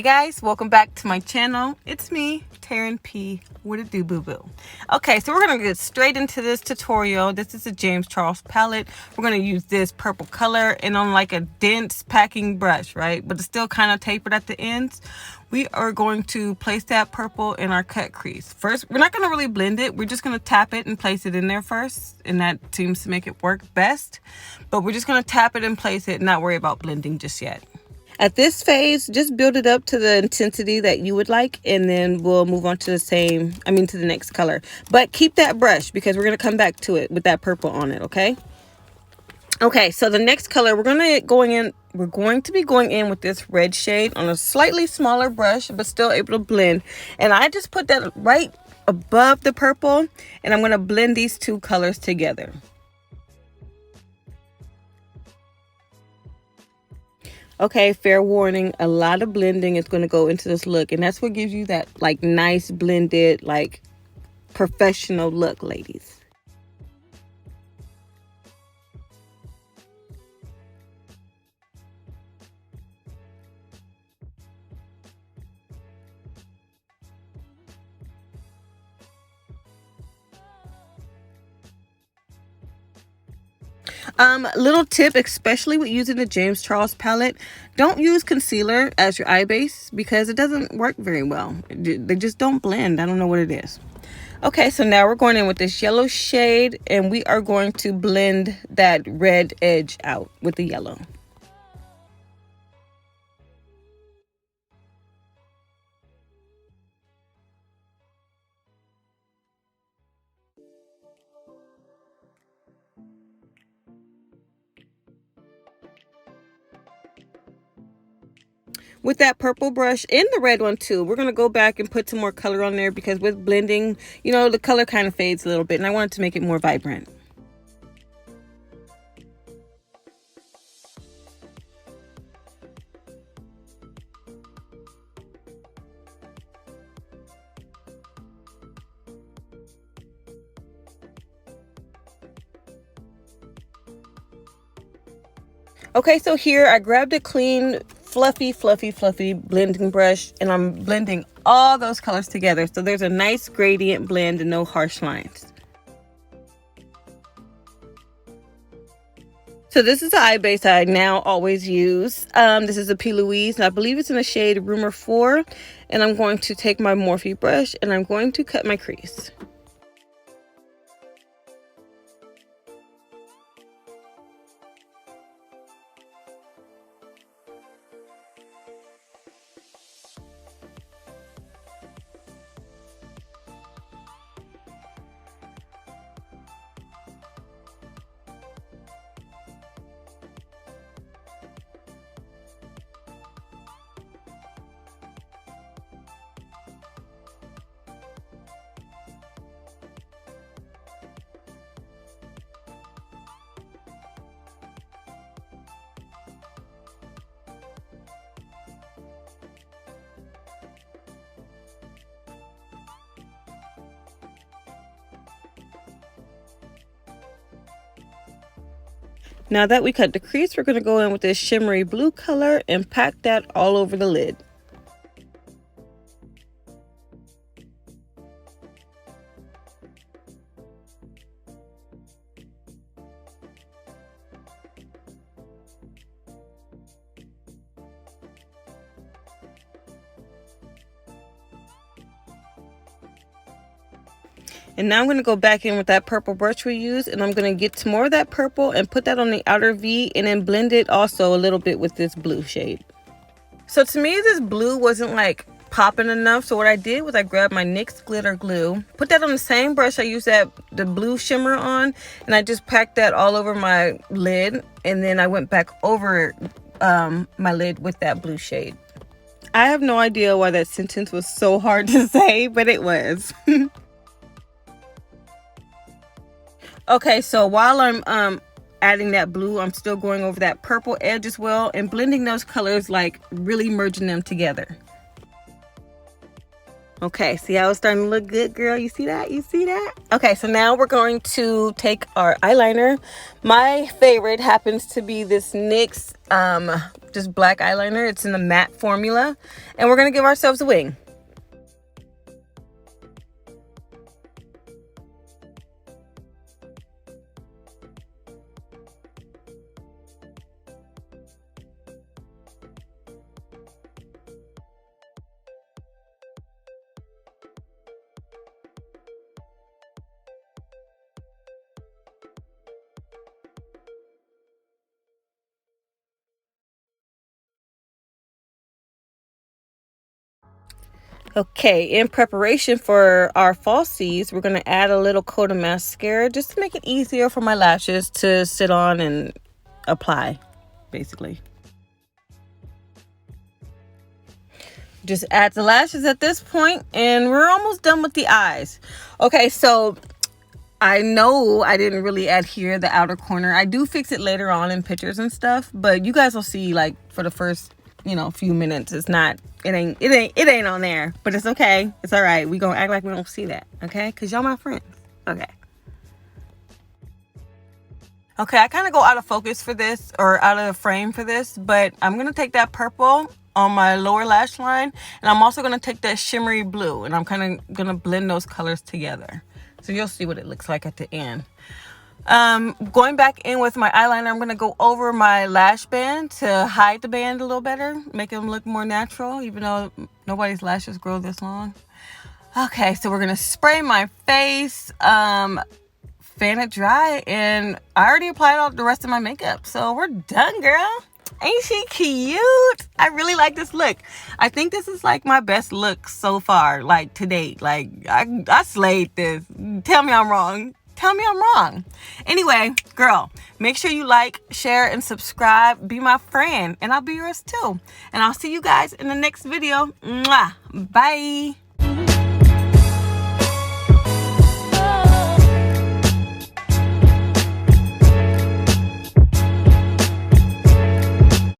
Hey guys, welcome back to my channel. It's me, Taryn P. What it do, boo boo? Okay, so we're gonna get straight into this tutorial. This is a James Charles palette. We're gonna use this purple color and on like a dense packing brush, right? But it's still kind of tapered at the ends. We are going to place that purple in our cut crease. First, we're not gonna really blend it. We're just gonna tap it and place it in there first, and that seems to make it work best. But we're just gonna tap it and place it and not worry about blending just yet. At this phase, just build it up to the intensity that you would like, and then we'll move on to to the next color. But keep that brush because we're going to come back to it with that purple on it, okay? Okay, so the next color, we're going to be going in with this red shade on a slightly smaller brush, but still able to blend. And I just put that right above the purple, and I'm going to blend these two colors together. Okay, fair warning, a lot of blending is going to go into this look, and that's what gives you that like nice blended, like professional look, ladies. Little tip, especially with using the James Charles palette, don't use concealer as your eye base because it doesn't work very well. They just don't blend. I don't know what it is. Okay, so now we're going in with this yellow shade, and we are going to blend that red edge out with the yellow. With that purple brush and the red one too, we're going to go back and put some more color on there because with blending, you know, the color kind of fades a little bit, and I wanted to make it more vibrant. Okay, so here I grabbed a clean, fluffy blending brush, and I'm blending all those colors together. So there's a nice gradient blend and no harsh lines. So this is the eye base I now always use. This is a P. Louise, and I believe it's in the shade Rumor 4. And I'm going to take my Morphe brush, and I'm going to cut my crease. Now that we cut the crease, we're going to go in with this shimmery blue color and pack that all over the lid. And now I'm going to go back in with that purple brush we used, and I'm going to get some more of that purple and put that on the outer V, and then blend it also a little bit with this blue shade. So to me, this blue wasn't like popping enough, so what I did was I grabbed my NYX glitter glue, put that on the same brush I used the blue shimmer on, and I just packed that all over my lid, and then I went back over my lid with that blue shade. I have no idea why that sentence was so hard to say, but it was. Okay, so while I'm adding that blue, I'm still going over that purple edge as well and blending those colors, like really merging them together. Okay, see how it's starting to look good, girl? You see that? You see that? Okay, so now we're going to take our eyeliner. My favorite happens to be this NYX just black eyeliner. It's in the matte formula. And we're going to give ourselves a wing. Okay, in preparation for our falsies, we're going to add a little coat of mascara just to make it easier for my lashes to sit on and apply, basically. Just add the lashes at this point, and we're almost done with the eyes. Okay, so I know I didn't really adhere the outer corner. I do fix it later on in pictures and stuff, but you guys will see, like, for the first, few minutes, it ain't on there, but it's okay. It's all right. We gonna act like we don't see that, okay? Because y'all my friends. Okay. Okay, I kind of go out of focus for this, or out of the frame for this, but I'm going to take that purple on my lower lash line, and I'm also going to take that shimmery blue, and I'm kind of going to blend those colors together. So you'll see what it looks like at the end. Going back in with my eyeliner, I'm going to go over my lash band to hide the band a little better, make them look more natural, even though nobody's lashes grow this long. Okay, so we're going to spray my face, fan it dry, and I already applied all the rest of my makeup, so we're done, girl. Ain't she cute? I really like this look. I think this is like my best look so far, like to date. Like I slayed this. Tell me I'm wrong. Tell me I'm wrong. Anyway, girl, make sure you like, share, and subscribe. Be my friend, and I'll be yours too. And I'll see you guys in the next video. Mwah. Bye.